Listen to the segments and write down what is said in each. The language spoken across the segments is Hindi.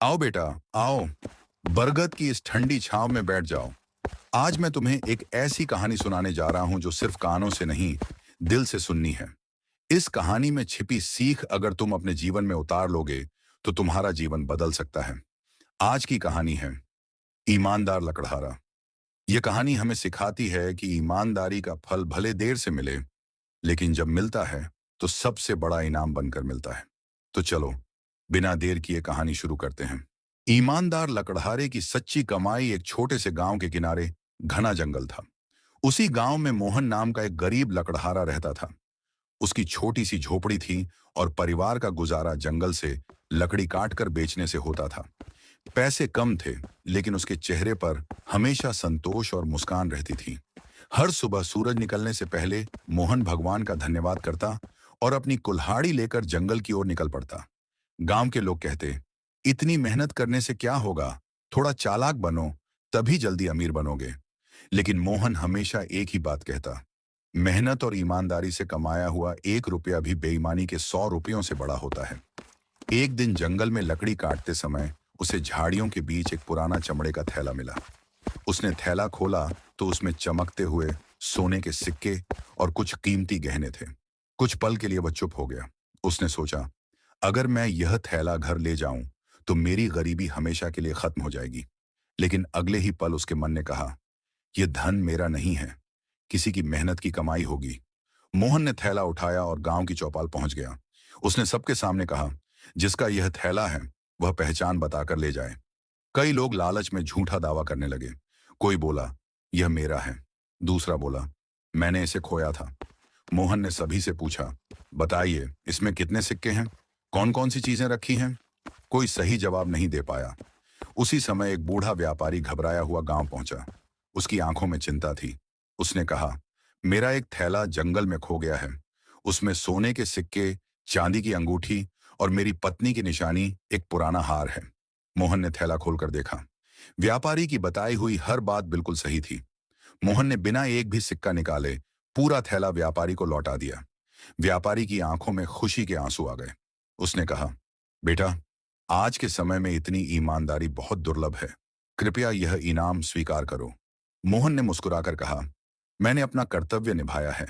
आओ बेटा, आओ। बरगद की इस ठंडी छांव में बैठ जाओ। आज मैं तुम्हें एक ऐसी कहानी सुनाने जा रहा हूं जो सिर्फ कानों से नहीं, दिल से सुननी है। इस कहानी में छिपी सीख अगर तुम अपने जीवन में उतार लोगे, तो तुम्हारा जीवन बदल सकता है। आज की कहानी है ईमानदार लकड़हारा। यह कहानी हमें सिखाती है कि ईमानदारी का फल भले देर से मिले, लेकिन जब मिलता है, तो सबसे बड़ा इनाम बनकर मिलता है। तो चलो, बिना देर किए कहानी शुरू करते हैं। ईमानदार लकड़हारे की सच्ची कमाई एक छोटे से गांव के किनारे घना जंगल था। उसी गांव में मोहन नाम का एक गरीब लकड़हारा रहता था। उसकी छोटी सी झोपड़ी थी और परिवार का गुजारा जंगल से लकड़ी काटकर बेचने से होता था। पैसे कम थे, लेकिन उसके चेहरे पर हमेशा संतोष और मुस्कान रहती थी। हर सुबह सूरज निकलने से पहले मोहन भगवान का धन्यवाद करता और अपनी कुल्हाड़ी लेकर जंगल की ओर निकल पड़ता। गांव के लोग कहते, इतनी मेहनत करने से क्या होगा, थोड़ा चालाक बनो, तभी जल्दी अमीर बनोगे। लेकिन मोहन हमेशा एक ही बात कहता, मेहनत और ईमानदारी से कमाया हुआ 1 रुपया भी बेईमानी के 100 रुपयों से बड़ा होता है। एक दिन जंगल में लकड़ी काटते समय उसे झाड़ियों के बीच एक पुराना चमड़े का थैला मिला। उसने थैला खोला तो उसमें चमकते हुए सोने के सिक्के और कुछ कीमती गहने थे। कुछ पल के लिए वह चुप हो गया। उसने सोचा, अगर मैं यह थैला घर ले जाऊं, तो मेरी गरीबी हमेशा के लिए खत्म हो जाएगी। लेकिन अगले ही पल उसके मन ने कहा, यह धन मेरा नहीं है, किसी की मेहनत की कमाई होगी। मोहन ने थैला उठाया और गांव की चौपाल पहुंच गया। उसने सबके सामने कहा, जिसका यह थैला है, वह पहचान बताकर ले जाए। कई लोग लालच में झूठा दावा करने लगे। कोई बोला, यह मेरा है। दूसरा बोला, मैंने इसे खोया था। मोहन ने सभी से पूछा, बताइए, इसमें कितने सिक्के हैं, कौन कौन सी चीजें रखी हैं? कोई सही जवाब नहीं दे पाया। उसी समय एक बूढ़ा व्यापारी घबराया हुआ गांव पहुंचा। उसकी आंखों में चिंता थी। उसने कहा, मेरा एक थैला जंगल में खो गया है। उसमें सोने के सिक्के, चांदी की अंगूठी और मेरी पत्नी की निशानी एक पुराना हार है। मोहन ने थैला खोलकर देखा। व्यापारी की बताई हुई हर बात बिल्कुल सही थी। मोहन ने बिना एक भी सिक्का निकाले पूरा थैला व्यापारी को लौटा दिया। व्यापारी की आंखों में खुशी के आंसू आ गए। उसने कहा, बेटा, आज के समय में इतनी ईमानदारी बहुत दुर्लभ है। कृपया यह इनाम स्वीकार करो। मोहन ने मुस्कुराकर कहा, मैंने अपना कर्तव्य निभाया है,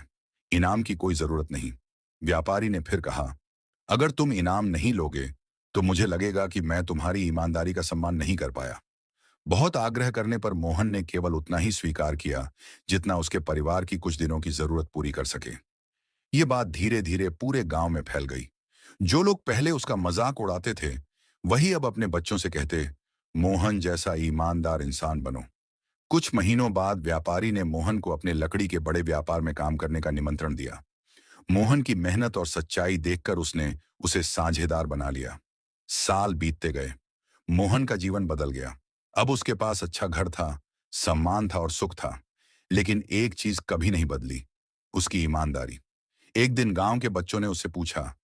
इनाम की कोई जरूरत नहीं। व्यापारी ने फिर कहा, अगर तुम इनाम नहीं लोगे, तो मुझे लगेगा कि मैं तुम्हारी ईमानदारी का सम्मान नहीं कर पाया। बहुत आग्रह करने पर मोहन ने केवल उतना ही स्वीकार किया, जितना उसके परिवार की कुछ दिनों की जरूरत पूरी कर सके। ये बात धीरे धीरे पूरे गांव में फैल गई। जो लोग पहले उसका मजाक उड़ाते थे, वही अब अपने बच्चों से कहते, मोहन जैसा ईमानदार इंसान बनो। कुछ महीनों बाद व्यापारी ने मोहन को अपने लकड़ी के बड़े व्यापार में काम करने का निमंत्रण दिया। मोहन की मेहनत और सच्चाई देखकर उसने उसे साझेदार बना लिया। साल बीतते गए। मोहन का जीवन बदल गया। अब उसके पास अच्छा घर था, सम्मान था और सुख था। लेकिन एक चीज कभी नहीं बदली, उसकी ईमानदारी। एक दिन गांव के बच्चों ने उससे पूछा,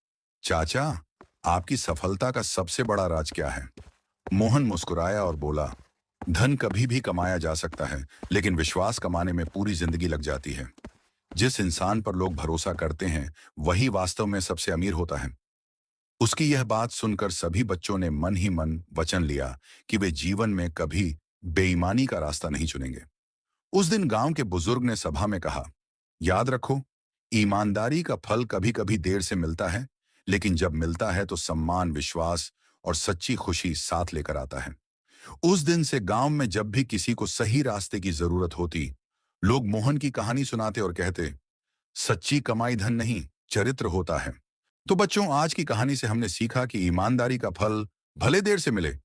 चाचा, आपकी सफलता का सबसे बड़ा राज क्या है? मोहन मुस्कुराया और बोला, धन कभी भी कमाया जा सकता है, लेकिन विश्वास कमाने में पूरी जिंदगी लग जाती है। जिस इंसान पर लोग भरोसा करते हैं, वही वास्तव में सबसे अमीर होता है। उसकी यह बात सुनकर सभी बच्चों ने मन ही मन वचन लिया कि वे जीवन में कभी बेईमानी का रास्ता नहीं चुनेंगे। उस दिन गांव के बुजुर्ग ने सभा में कहा, याद रखो, ईमानदारी का फल कभी कभी देर से मिलता है, लेकिन जब मिलता है तो सम्मान, विश्वास और सच्ची खुशी साथ लेकर आता है। उस दिन से गांव में जब भी किसी को सही रास्ते की जरूरत होती, लोग मोहन की कहानी सुनाते और कहते, सच्ची कमाई धन नहीं, चरित्र होता है। तो बच्चों, आज की कहानी से हमने सीखा कि ईमानदारी का फल भले देर से मिले,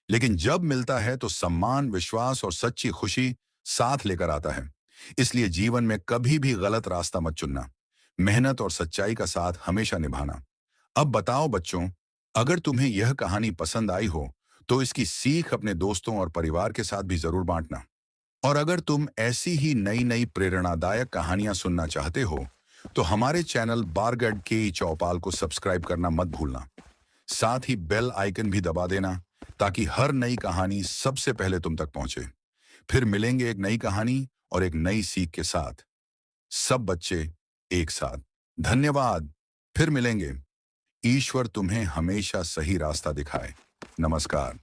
लेकिन जब मिलता है तो सम्मान, विश्वास और सच्ची खुशी साथ लेकर आता है। इसलिए जीवन में कभी भी गलत रास्ता मत चुनना, मेहनत और सच्चाई का साथ हमेशा निभाना। अब बताओ बच्चों, अगर तुम्हें यह कहानी पसंद आई हो, तो इसकी सीख अपने दोस्तों और परिवार के साथ भी जरूर बांटना। और अगर तुम ऐसी ही नई नई प्रेरणादायक कहानियां सुनना चाहते हो, तो हमारे चैनल बारगढ़ के चौपाल को सब्सक्राइब करना मत भूलना। साथ ही बेल आइकन भी दबा देना, ताकि हर नई कहानी सबसे पहले तुम तक पहुंचे। फिर मिलेंगे एक नई कहानी और एक नई सीख के साथ, सब बच्चे एक साथ। धन्यवाद। फिर मिलेंगे। ईश्वर तुम्हें हमेशा सही रास्ता दिखाए। नमस्कार।